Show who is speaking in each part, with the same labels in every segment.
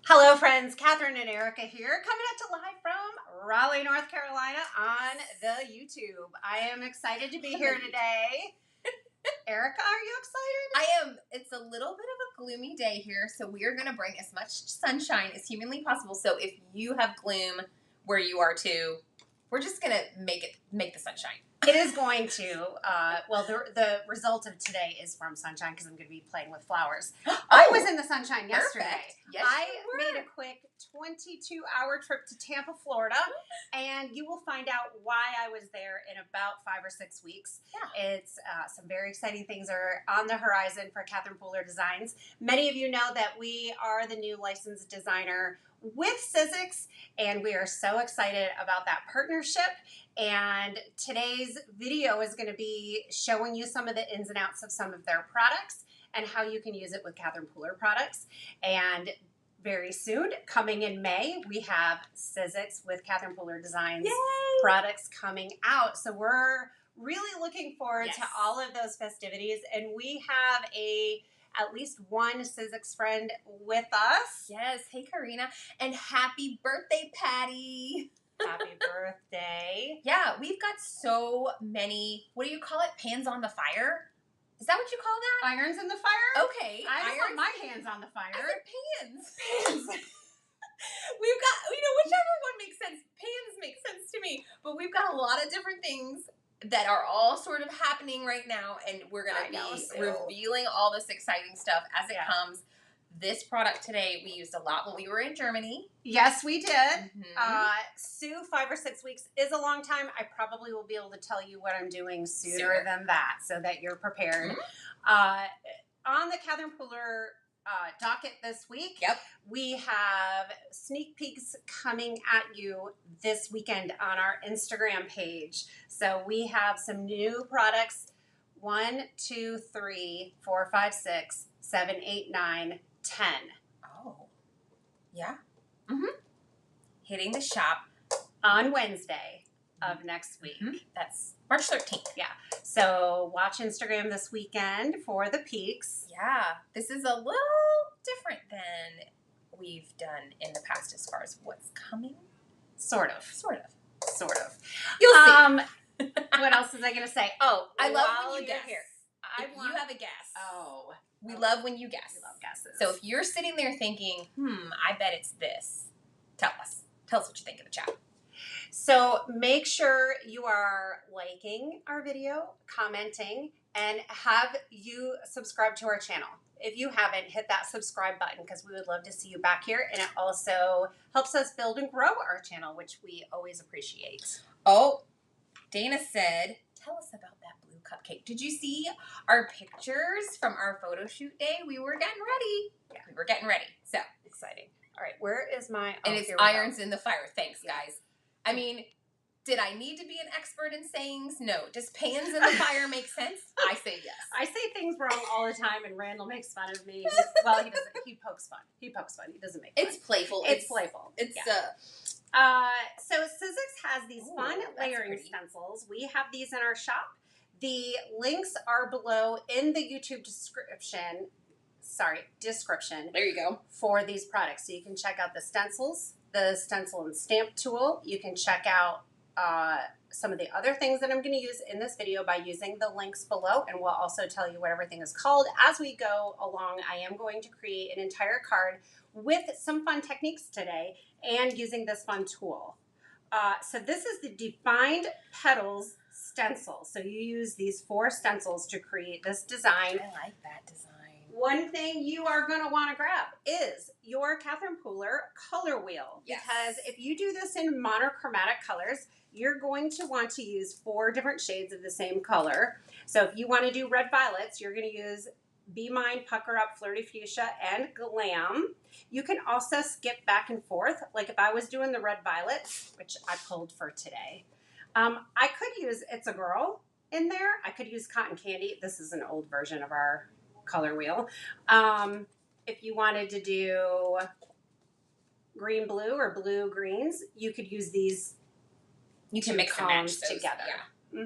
Speaker 1: Hello friends, Catherine and Erica here, coming at you live from Raleigh, North Carolina on the YouTube. I am excited to be here today. Erica, are you excited?
Speaker 2: I am. It's a little bit of a gloomy day here, so we are going to bring as much sunshine as humanly possible. So if you have gloom where you are too, we're just going to make the sunshine.
Speaker 1: It is going to. The result of today is from sunshine because I'm going to be playing with flowers. I was in the sunshine yesterday.
Speaker 2: Perfect. Yes,
Speaker 1: I
Speaker 2: you were.
Speaker 1: made a quick 22-hour trip to Tampa, Florida, and you will find out why I was there in about 5 or 6 weeks.
Speaker 2: Yeah.
Speaker 1: It's some very exciting things are on the horizon for Catherine Pooler Designs. Many of you know that we are the new licensed designer with Sizzix, and we are so excited about that partnership. And today's video is going to be showing you some of the ins and outs of some of their products and how you can use it with Catherine Pooler products. And very soon, coming in May, we have Sizzix with Catherine Pooler Designs
Speaker 2: Yay!
Speaker 1: products coming out. So we're really looking forward to all of those festivities. And we have at least one Sizzix friend with us.
Speaker 2: Yes. Hey, Karina. And happy birthday, Patty.
Speaker 1: Happy birthday.
Speaker 2: Yeah, we've got so many, what do you call it? Pans on the fire? Is that what you call that?
Speaker 1: Irons in the fire?
Speaker 2: Okay.
Speaker 1: I don't want my hands on the fire.
Speaker 2: I said pans. Pans. We've got, whichever one makes sense. Pans make sense to me. But we've got a lot of different things that are all sort of happening right now. And we're going to be revealing all this exciting stuff as it comes. This product today we used a lot when we were in Germany.
Speaker 1: Yes, we did. Sue, 5 or 6 weeks is a long time. I probably will be able to tell you what I'm doing sooner than that so that you're prepared. On the Catherine Pooler docket this week, we have sneak peeks coming at you this weekend on our Instagram page. So we have some new products. 1, 2, 3, 4, 5, 6, 7, 8, 9, 10.
Speaker 2: Oh, yeah. Hitting the shop
Speaker 1: on Wednesday of next week.
Speaker 2: That's March 13th.
Speaker 1: Yeah. So watch Instagram this weekend for the peaks.
Speaker 2: Yeah. This is a little different than we've done in the past as far as what's coming.
Speaker 1: Sort of.
Speaker 2: You'll see.
Speaker 1: What else was I going to say? Oh,
Speaker 2: I love when you guess.
Speaker 1: Here.
Speaker 2: You have a guess.
Speaker 1: Oh.
Speaker 2: We love when you guess.
Speaker 1: We love guesses.
Speaker 2: So if you're sitting there thinking, I bet it's this, tell us. Tell us what you think in the chat.
Speaker 1: So make sure you are liking our video, commenting, and have you subscribe to our channel. If you haven't, hit that subscribe button because we would love to see you back here. And it also helps us build and grow our channel, which we always appreciate.
Speaker 2: Oh, Dana said, tell us about that blue cupcake. Did you see our pictures from our photo shoot day? We were getting ready. Yeah, we were getting ready. So
Speaker 1: exciting. All right, where is my...
Speaker 2: and it's irons in the fire. Thanks, guys. I mean, did I need to be an expert in sayings? No. Does pans in the fire make sense? I say yes.
Speaker 1: I say things wrong all the time, and Randall makes fun of me. Well, he doesn't. He pokes fun. He doesn't make fun.
Speaker 2: It's playful.
Speaker 1: It's playful.
Speaker 2: It's
Speaker 1: So Sizzix has these fun layering stencils. We have these in our shop. The links are below in the YouTube description. There you go. For these products. So you can check out the stencils, the Stencil and Stamp Tool. You can check out some of the other things that I'm going to use in this video by using the links below, and we'll also tell you what everything is called as we go along. I am going to create an entire card with some fun techniques today and using this fun tool. So this is the Defined Petals stencil. So you use these 4 stencils to create this design.
Speaker 2: I like that design.
Speaker 1: One thing you are going to want to grab is your Catherine Pooler color wheel.
Speaker 2: Yes.
Speaker 1: Because if you do this in monochromatic colors, you're going to want to use 4 different shades of the same color. So if you want to do red violets, you're going to use Be Mine, Pucker Up, Flirty Fuchsia, and Glam. You can also skip back and forth. Like if I was doing the red violets, which I pulled for today, I could use It's a Girl in there. I could use Cotton Candy. This is an old version of our color wheel. If you wanted to do green blue or blue greens, you could use these. You can mix and match those together. Yeah.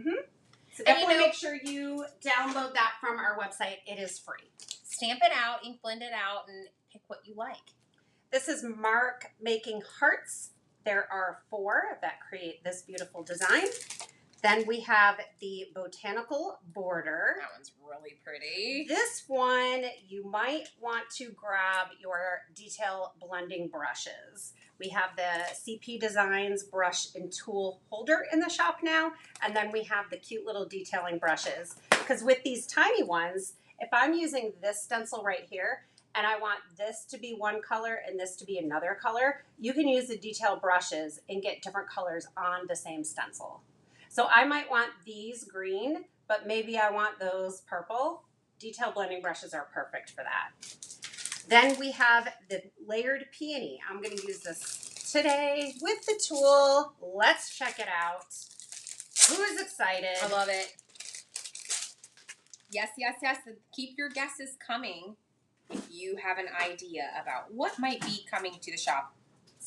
Speaker 1: So definitely make sure you download that from our website. It is free.
Speaker 2: Stamp it out, ink blend it out, and pick what you like.
Speaker 1: This is Mark Making Hearts. There are 4 that create this beautiful design. Then we have the Botanical Border.
Speaker 2: That one's really pretty.
Speaker 1: This one, you might want to grab your detail blending brushes. We have the CP Designs brush and tool holder in the shop now. And then we have the cute little detailing brushes. Because with these tiny ones, if I'm using this stencil right here, and I want this to be one color and this to be another color, you can use the detail brushes and get different colors on the same stencil. So I might want these green, but maybe I want those purple. Detail blending brushes are perfect for that. Then we have the layered peony. I'm going to use this today with the tool. Let's check it out. Who is excited?
Speaker 2: I love it. Yes, yes, yes. Keep your guesses coming if you have an idea about what might be coming to the shop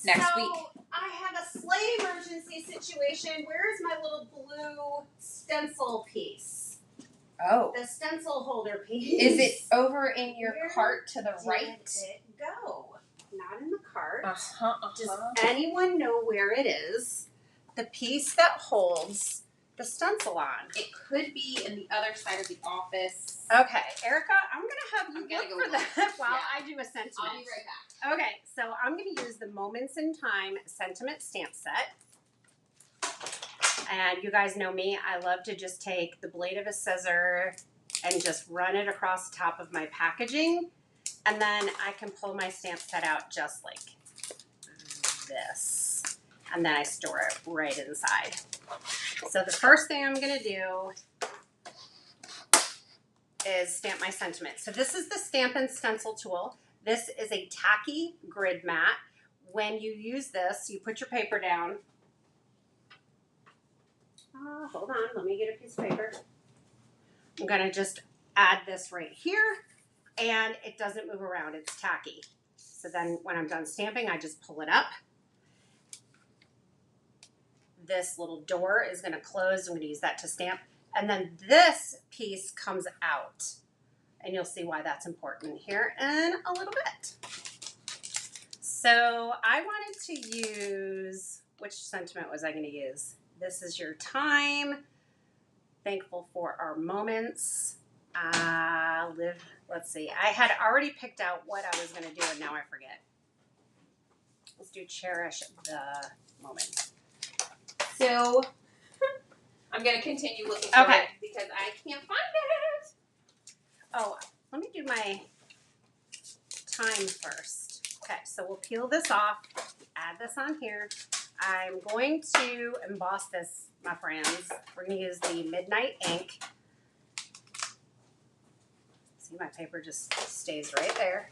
Speaker 2: next week.
Speaker 1: I have a slight emergency situation. Where is my little blue stencil piece?
Speaker 2: Oh.
Speaker 1: The stencil holder piece.
Speaker 2: Is it over in your cart to the right?
Speaker 1: Where did it go? Not in the cart.
Speaker 2: Does
Speaker 1: Does anyone know where it is? The piece that holds the stencil on.
Speaker 2: It could be in the other side of the office.
Speaker 1: Okay, Erica, I'm going to have you look
Speaker 2: go
Speaker 1: for that while I do a sentiment.
Speaker 2: I'll be right back.
Speaker 1: Okay, so I'm going to use the Moments in Time sentiment stamp set. And you guys know me, I love to just take the blade of a scissor and just run it across the top of my packaging. And then I can pull my stamp set out just like this. And then I store it right inside. So the first thing I'm going to do is stamp my sentiment. So this is the Stamp and Stencil tool. This is a tacky grid mat. When you use this, you put your paper down. Hold on, let me get a piece of paper. I'm going to just add this right here, and it doesn't move around. It's tacky. So then when I'm done stamping, I just pull it up. This little door is going to close. I'm going to use that to stamp. And then this piece comes out. And you'll see why that's important here in a little bit. So I wanted to use, which sentiment was I going to use? This is your time. Thankful for our moments. Let's see. I had already picked out what I was going to do, and now I forget. Let's do cherish the moment.
Speaker 2: So I'm going to continue looking for it because I can't find it.
Speaker 1: Oh, let me do my time first. Okay, so we'll peel this off, add this on here. I'm going to emboss this, my friends. We're going to use the Midnight ink. See, my paper just stays right there.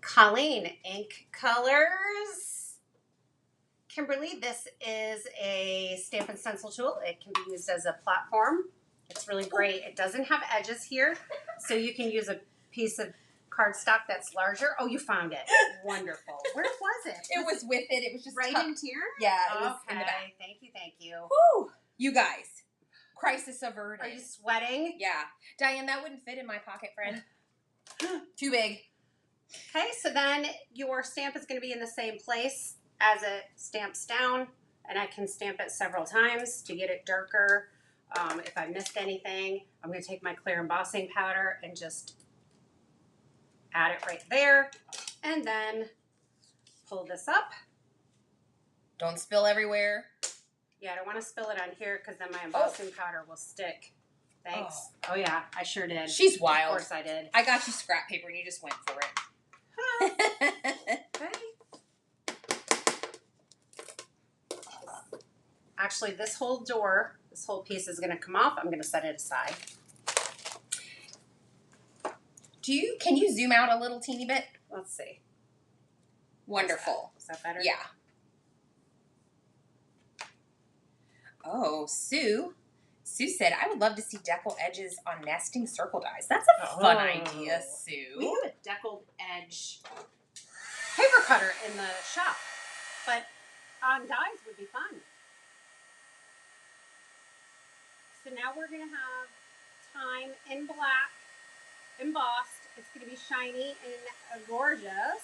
Speaker 1: Colleen Ink Colors. Kimberly, this is a Stamp and Stencil tool. It can be used as a platform. It's really great. It doesn't have edges here, so you can use a piece of cardstock that's larger. Oh, you found it. Wonderful. Where was it?
Speaker 2: It was with it. It was just
Speaker 1: right
Speaker 2: tucked
Speaker 1: in here?
Speaker 2: Yeah, it was in the back.
Speaker 1: Thank you, thank you.
Speaker 2: Whew. You guys, crisis averted.
Speaker 1: Are you sweating?
Speaker 2: Yeah. Diane, that wouldn't fit in my pocket, friend. Too big.
Speaker 1: Okay, so then your stamp is going to be in the same place as it stamps down, and I can stamp it several times to get it darker. If I missed anything, I'm going to take my clear embossing powder and just add it right there, and then pull this up.
Speaker 2: Don't spill everywhere.
Speaker 1: Yeah, I don't want to spill it on here because then my embossing powder will stick. Thanks. Oh, yeah, I sure did.
Speaker 2: She's wild.
Speaker 1: Of course I did.
Speaker 2: I got you scrap paper and you just went for it.
Speaker 1: Okay. Actually, this whole piece is going to come off. I'm going to set it aside.
Speaker 2: Can you zoom out a little teeny bit?
Speaker 1: Let's see.
Speaker 2: Wonderful.
Speaker 1: Is that better?
Speaker 2: Yeah. Oh, Sue said, I would love to see deckled edges on nesting circle dies. That's a fun idea, Sue.
Speaker 1: We have a deckled edge paper cutter in the shop, but on dies would be fun. So now we're going to have time in black, embossed, It's going to be shiny and gorgeous.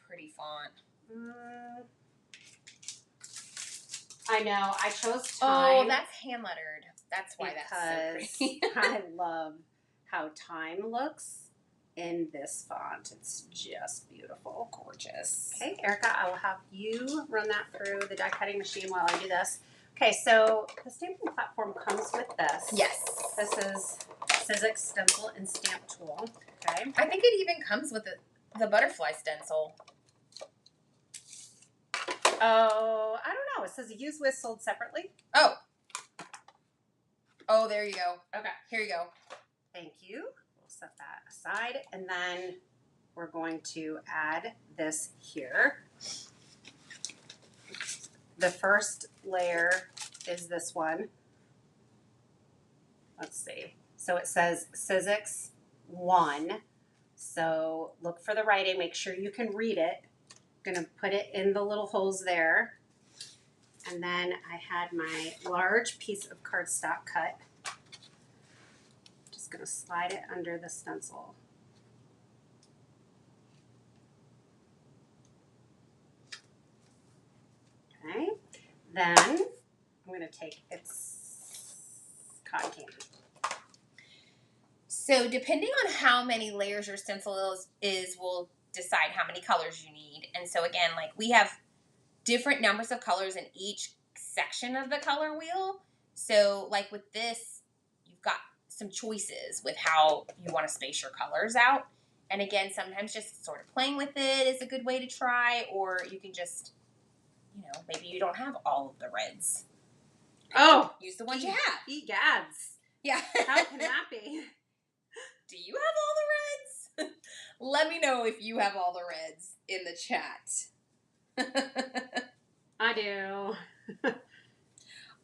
Speaker 2: Pretty font.
Speaker 1: I know. I chose Time.
Speaker 2: Oh, that's hand lettered. That's why that's so pretty.
Speaker 1: I love how Time looks in this font. It's just beautiful.
Speaker 2: Gorgeous.
Speaker 1: Okay, Erica, I will have you run that through the die cutting machine while I do this. Okay, so the stamping platform comes with this.
Speaker 2: Yes.
Speaker 1: This is Sizzix Stencil and Stamp Tool. Okay.
Speaker 2: I think it even comes with the butterfly stencil.
Speaker 1: Oh, I don't know. It says used with, sold separately.
Speaker 2: Oh. Oh, there you go.
Speaker 1: Okay.
Speaker 2: Here you go.
Speaker 1: Thank you. We'll set that aside. And then we're going to add this here. The first layer is this one. Let's see. So it says Sizzix 1. So look for the writing. Make sure you can read it. I'm going to put it in the little holes there. And then I had my large piece of cardstock cut. Just going to slide it under the stencil. Okay. Then I'm going to take its cotton candy.
Speaker 2: So depending on how many layers your stencil is will decide how many colors you need. And so again, like we have different numbers of colors in each section of the color wheel. So like with this, you've got some choices with how you want to space your colors out. And again, sometimes just sort of playing with it is a good way to try, or you can just, you know, maybe you don't have all of the reds.
Speaker 1: Oh,
Speaker 2: use the ones you have.
Speaker 1: Egads.
Speaker 2: Yeah.
Speaker 1: How can that be?
Speaker 2: Do you have all the reds? Let me know if you have all the reds in the chat.
Speaker 1: I do.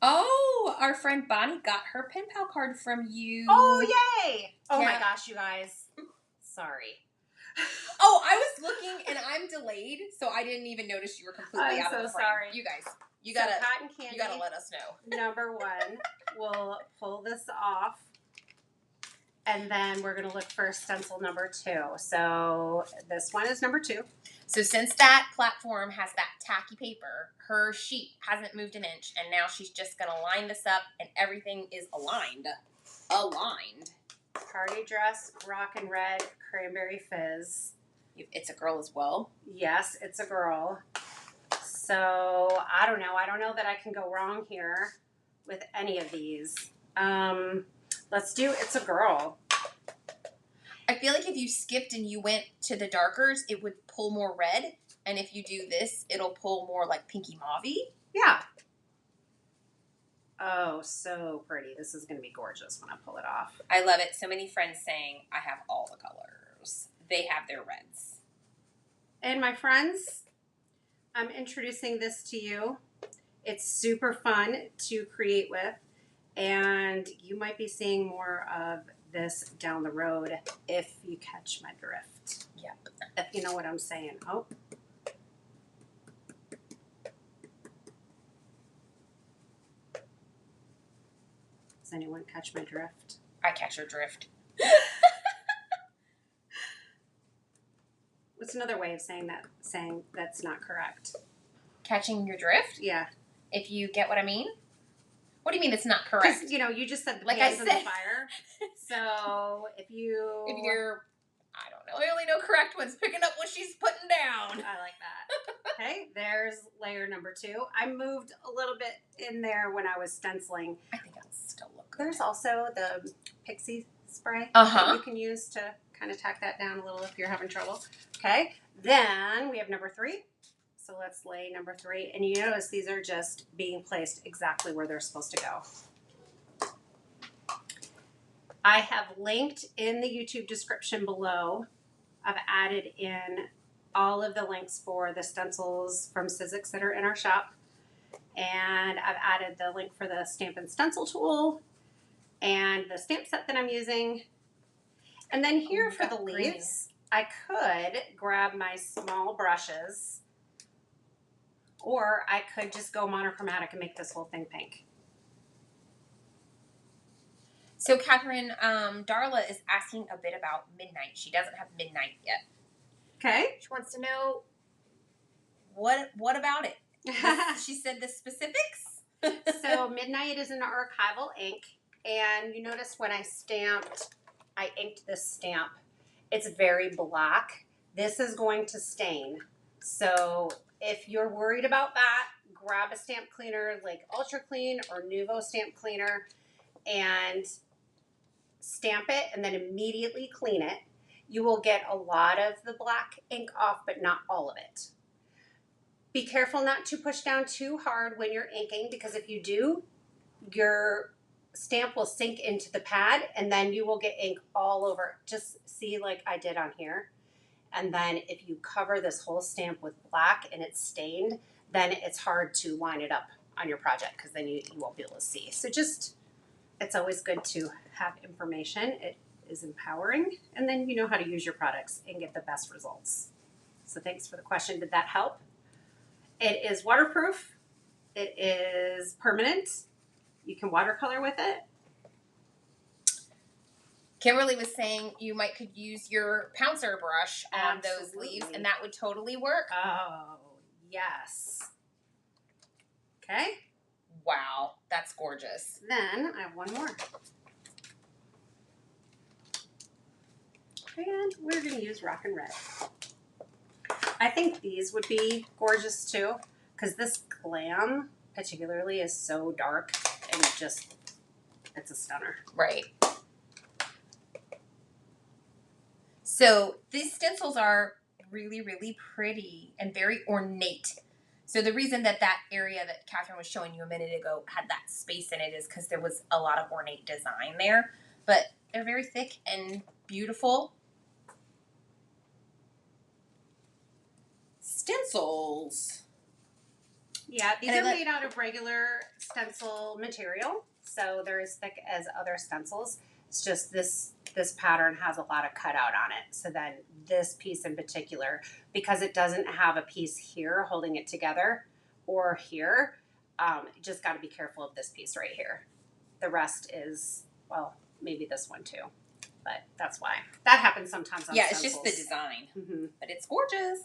Speaker 2: Oh, our friend Bonnie got her pen pal card from you.
Speaker 1: Oh, yay! Oh
Speaker 2: Yeah.
Speaker 1: my gosh, you guys. Sorry.
Speaker 2: Oh, I was looking and I'm delayed, so I didn't even notice you were completely
Speaker 1: I'm
Speaker 2: out of
Speaker 1: so
Speaker 2: the frame.
Speaker 1: sorry.
Speaker 2: You guys, you
Speaker 1: So
Speaker 2: gotta,
Speaker 1: cotton candy.
Speaker 2: you gotta let us know.
Speaker 1: Number 1. We'll pull this off. And then we're going to look for stencil number 2. So this one is number 2.
Speaker 2: So since that platform has that tacky paper, her sheet hasn't moved an inch, and now she's just going to line this up, and everything is aligned. Aligned.
Speaker 1: Party dress, rock and red, cranberry fizz.
Speaker 2: It's a girl as well.
Speaker 1: Yes, it's a girl. So I don't know. I don't know that I can go wrong here with any of these. Let's do It's a Girl.
Speaker 2: I feel like if you skipped and you went to the darkers, it would pull more red. And if you do this, it'll pull more like pinky mauve-y.
Speaker 1: Yeah. Oh, so pretty. This is going to be gorgeous when I pull it off.
Speaker 2: I love it. So many friends saying, I have all the colors. They have their reds.
Speaker 1: And my friends, I'm introducing this to you. It's super fun to create with. And you might be seeing more of this down the road if you catch my drift.
Speaker 2: Yep.
Speaker 1: If you know what I'm saying. Oh. Does anyone catch my drift?
Speaker 2: I catch your drift.
Speaker 1: What's another way of saying that? Saying that's not correct.
Speaker 2: Catching your drift?
Speaker 1: Yeah.
Speaker 2: If you get what I mean? What do you mean it's not correct?
Speaker 1: Because, you know, you just said the
Speaker 2: Like
Speaker 1: pans
Speaker 2: I
Speaker 1: in the
Speaker 2: said.
Speaker 1: fire. So if you're,
Speaker 2: I don't know, I only know correct ones, picking up what she's putting down.
Speaker 1: I like that. Okay, there's layer number 2. I moved a little bit in there when I was stenciling.
Speaker 2: I think it'll still look good.
Speaker 1: There's also the pixie spray
Speaker 2: Uh-huh.
Speaker 1: that you can use to kind of tack that down a little if you're having trouble. Okay, then we have number 3. So let's lay number 3. And you notice these are just being placed exactly where they're supposed to go. I have linked in the YouTube description below. I've added in all of the links for the stencils from Sizzix that are in our shop. And I've added the link for the Stamp and Stencil tool and the stamp set that I'm using. And then here for the leaves, I could grab my small brushes, or I could just go monochromatic and make this whole thing pink.
Speaker 2: So, Catherine, Darla is asking a bit about midnight. She doesn't have midnight yet.
Speaker 1: Okay.
Speaker 2: She wants to know what about it. She said the specifics.
Speaker 1: So midnight is an archival ink, and you notice when I inked this stamp, it's very black. This is going to stain. So if you're worried about that, grab a stamp cleaner like Ultra Clean or Nuvo stamp cleaner and stamp it and then immediately clean it. You will get a lot of the black ink off, but not all of it. Be careful not to push down too hard when you're inking, because if you do, your stamp will sink into the pad and then you will get ink all over. Just see like I did on here. And then if you cover this whole stamp with black and it's stained, then it's hard to line it up on your project because then you won't be able to see. So just, it's always good to have information. It is empowering. And then you know how to use your products and get the best results. So thanks for the question. Did that help? It is waterproof. It is permanent. You can watercolor with it.
Speaker 2: Kimberly was saying you could use your pouncer brush on those
Speaker 1: Absolutely.
Speaker 2: leaves, and that would totally work.
Speaker 1: Oh, yes. Okay.
Speaker 2: Wow, that's gorgeous.
Speaker 1: Then I have one more. And we're going to use Rock and Red. I think these would be gorgeous too, because this glam particularly is so dark and just, it's a stunner.
Speaker 2: Right. So these stencils are really, really pretty and very ornate. So the reason that area that Catherine was showing you a minute ago had that space in it is because there was a lot of ornate design there. But they're very thick and beautiful. Stencils.
Speaker 1: Yeah, these are made out of regular stencil material, so they're as thick as other stencils. It's just this pattern has a lot of cutout on it. So then this piece in particular, because it doesn't have a piece here holding it together or here, you just got to be careful of this piece right here. The rest is, well, maybe this one too, but that's why. That happens sometimes on stencils.
Speaker 2: It's just the design,
Speaker 1: mm-hmm.
Speaker 2: But it's gorgeous.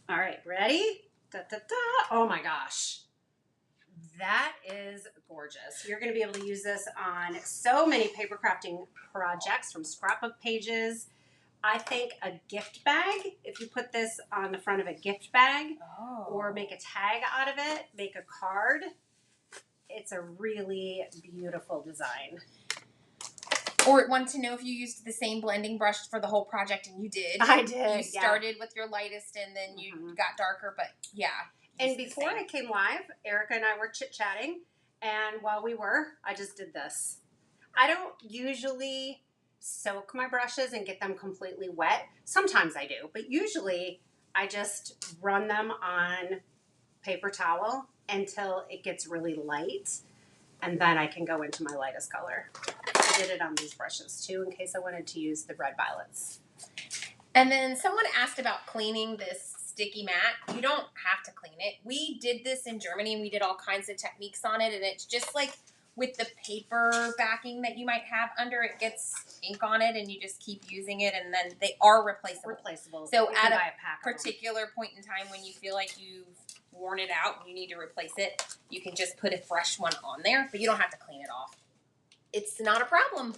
Speaker 1: All right, ready? Da, da, da. Oh my gosh. That is gorgeous. You're going to be able to use this on so many paper crafting projects, from scrapbook pages. I think a gift bag, if you put this on the front of a gift bag or make a tag out of it, make a card, it's a really beautiful design.
Speaker 2: Or want to know if you used the same blending brush for the whole project, and you did.
Speaker 1: I did.
Speaker 2: You started with your lightest and then you got darker, but yeah.
Speaker 1: And before I came live, Erica and I were chit-chatting, and while we were, I just did this. I don't usually soak my brushes and get them completely wet. Sometimes I do, but usually I just run them on paper towel until it gets really light, and then I can go into my lightest color. I did it on these brushes too, in case I wanted to use the red violets.
Speaker 2: And then someone asked about cleaning this sticky mat. You don't have to clean it. We did this in Germany and we did all kinds of techniques on it, and it's just like with the paper backing that you might have under, it gets ink on it and you just keep using it, and then they are replaceable. So at a particular point in time when you feel like you've worn it out and you need to replace it, you can just put a fresh one on there, but you don't have to clean it off. It's not a problem.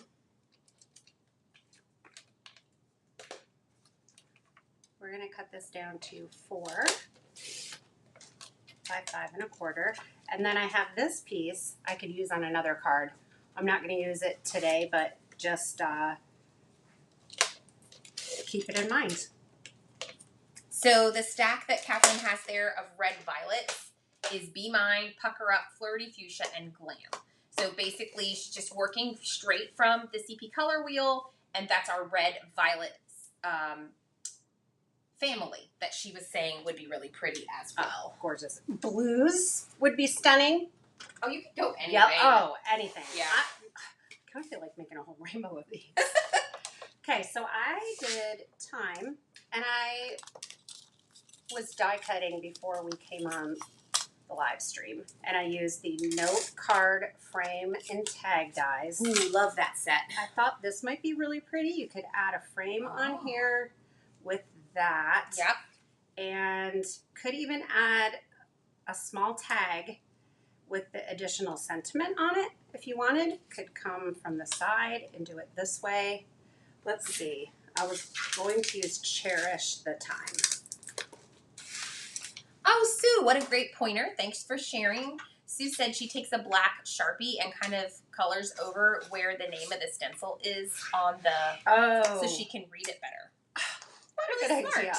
Speaker 1: We're going to cut this down to 4 by 5 1/4. And then I have this piece I could use on another card. I'm not going to use it today, but just keep it in mind.
Speaker 2: So the stack that Catherine has there of red violets is Be Mine, Pucker Up, Flirty Fuchsia, and Glam. So basically she's just working straight from the CP color wheel, and that's our red violet family that she was saying would be really pretty as well.
Speaker 1: Gorgeous. Blues would be stunning.
Speaker 2: Oh, you could go anything.
Speaker 1: Yep. Oh, anything.
Speaker 2: Yeah.
Speaker 1: I kind of feel like making a whole rainbow of these. Okay, so I did time, and I was die cutting before we came on the live stream. And I used the note card frame and tag dies.
Speaker 2: Ooh, love that set.
Speaker 1: I thought this might be really pretty. You could add a frame on here with that.
Speaker 2: Yep.
Speaker 1: And could even add a small tag with the additional sentiment on it if you wanted. Could come from the side and do it this way. Let's see. I was going to use Cherish the Time.
Speaker 2: Oh, Sue, what a great pointer. Thanks for sharing. Sue said she takes a black Sharpie and kind of colors over where the name of the stencil is on the, so she can read it better.
Speaker 1: What a good idea.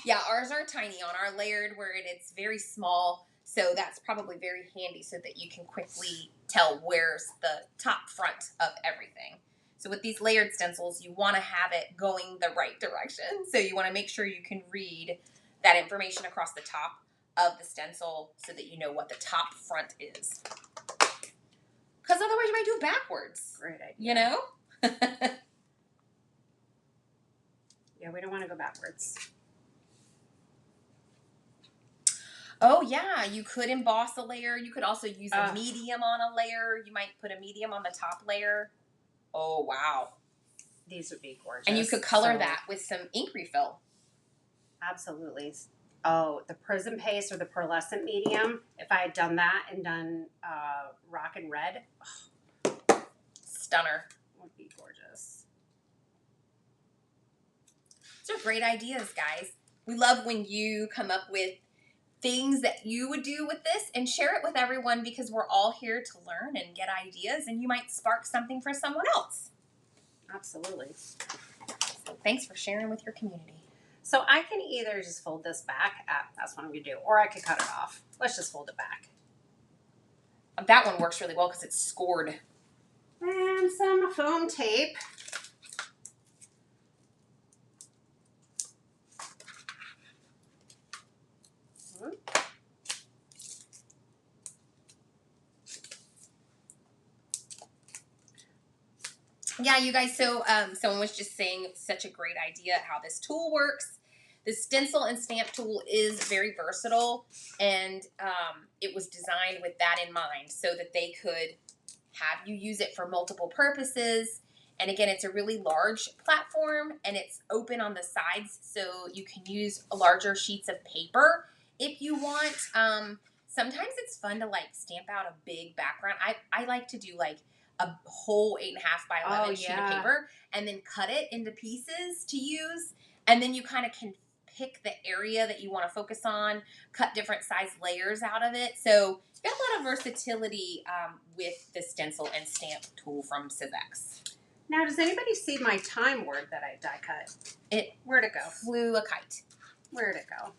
Speaker 2: Yeah, ours are tiny on our layered where it's very small, so that's probably very handy so that you can quickly tell where's the top front of everything. So with these layered stencils, you want to have it going the right direction. So you want to make sure you can read that information across the top of the stencil so that you know what the top front is. Because otherwise you might do it backwards.
Speaker 1: Great idea.
Speaker 2: You know?
Speaker 1: Yeah, we don't want to go backwards.
Speaker 2: Oh, yeah. You could emboss a layer. You could also use a medium on a layer. You might put a medium on the top layer. Oh, wow.
Speaker 1: These would be gorgeous.
Speaker 2: And you could color that with some ink refill.
Speaker 1: Absolutely. Oh, the Prism Paste or the pearlescent medium. If I had done that and done rock and red,
Speaker 2: stunner.
Speaker 1: Would be gorgeous.
Speaker 2: These are great ideas, guys. We love when you come up with things that you would do with this and share it with everyone because we're all here to learn and get ideas, and you might spark something for someone else.
Speaker 1: Absolutely.
Speaker 2: So thanks for sharing with your community.
Speaker 1: So I can either just fold this back, that's what I'm going to do, or I could cut it off. Let's just fold it back.
Speaker 2: That one works really well because it's scored.
Speaker 1: And some foam tape.
Speaker 2: Yeah, you guys, so someone was just saying such a great idea how this tool works. The Stencil and Stamp Tool is very versatile, and it was designed with that in mind so that they could have you use it for multiple purposes. And again, it's a really large platform, and it's open on the sides, so you can use larger sheets of paper if you want. Sometimes it's fun to, like, stamp out a big background. I like to do, like, a whole 8.5 by 11 sheet of paper and then cut it into pieces to use. And then you kind of can pick the area that you want to focus on, cut different size layers out of it. So you've got a lot of versatility with the Stencil and Stamp Tool from Sizzix.
Speaker 1: Now, does anybody see my time word that I die cut? Where'd it go?
Speaker 2: Flew a kite.
Speaker 1: Where'd it go?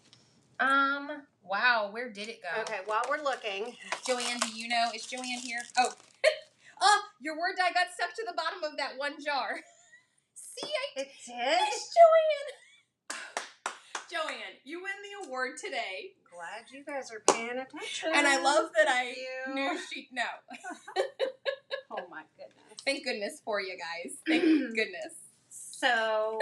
Speaker 2: Wow, where did it go?
Speaker 1: Okay, while we're looking.
Speaker 2: Joanne, do you know? Is Joanne here? Oh. Oh, your word die got stuck to the bottom of that one jar. See,
Speaker 1: it did?
Speaker 2: It's Joanne. Joanne, you win the award today.
Speaker 1: Glad you guys are paying attention.
Speaker 2: And I love that I knew she'd know.
Speaker 1: Oh my goodness.
Speaker 2: Thank goodness for you guys. Thank goodness.
Speaker 1: So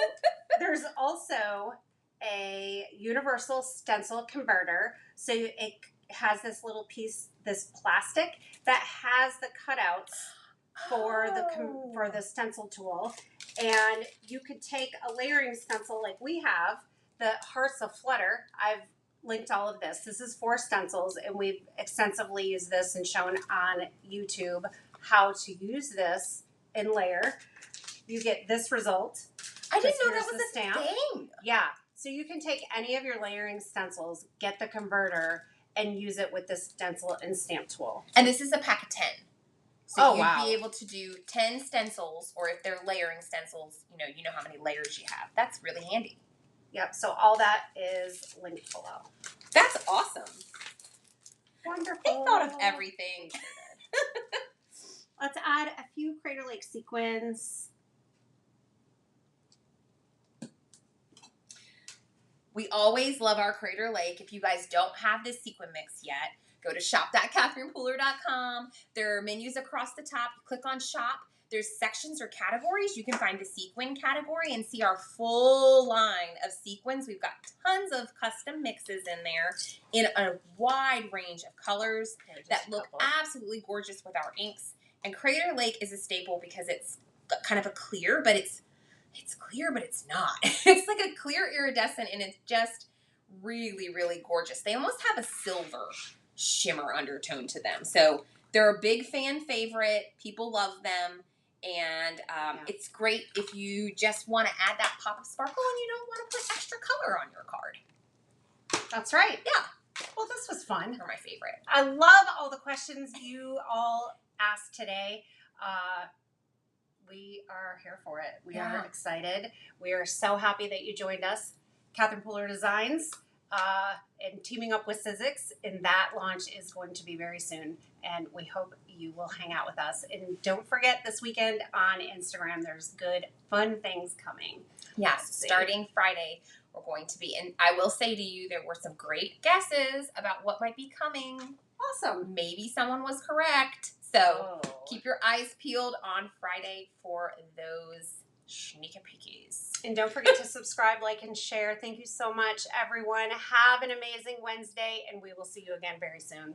Speaker 1: there's also a universal stencil converter. So it has this little piece, this plastic that has the cutouts for the stencil tool, and you could take a layering stencil like we have, the Hearts of Flutter. I've linked all of this. This is 4 stencils, and we've extensively used this and shown on YouTube how to use this in layer. You get this result.
Speaker 2: I didn't know that was a
Speaker 1: stamp.
Speaker 2: Thing.
Speaker 1: Yeah, so you can take any of your layering stencils, get the converter, and use it with the Stencil and Stamp Tool.
Speaker 2: And this is a pack of 10. So you'd
Speaker 1: wow.
Speaker 2: be able to do 10 stencils, or if they're layering stencils, you know how many layers you have. That's really handy.
Speaker 1: Yep, so all that is linked below.
Speaker 2: That's awesome.
Speaker 1: Wonderful.
Speaker 2: They thought of everything.
Speaker 1: Let's add a few Crater Lake sequins.
Speaker 2: We always love our Crater Lake. If you guys don't have this sequin mix yet, go to shop.catherinepooler.com. There are menus across the top. You click on shop. there's sections or categories. You can find the sequin category and see our full line of sequins. We've got tons of custom mixes in there in a wide range of colors that look absolutely gorgeous with our inks. And Crater Lake is a staple because it's kind of a clear, but it's clear, but it's not. It's like a clear iridescent, and it's just really, really gorgeous. They almost have a silver shimmer undertone to them. So they're a big fan favorite. People love them. And it's great if you just want to add that pop of sparkle and you don't want to put extra color on your card.
Speaker 1: That's right.
Speaker 2: Yeah.
Speaker 1: Well, this was fun.
Speaker 2: They're my favorite.
Speaker 1: I love all the questions you all asked today. We are here for it. We are excited. We are so happy that you joined us. Catherine Puller Designs and teaming up with Sizzix, and that launch is going to be very soon. And we hope you will hang out with us. And don't forget this weekend on Instagram, there's good, fun things coming.
Speaker 2: Yeah, starting Friday, we're going to be. And I will say to you, there were some great guesses about what might be coming.
Speaker 1: Awesome.
Speaker 2: Maybe someone was correct. So keep your eyes peeled on Friday for those sneaky peekies.
Speaker 1: And don't forget to subscribe, like, and share. Thank you so much, everyone. Have an amazing Wednesday, and we will see you again very soon.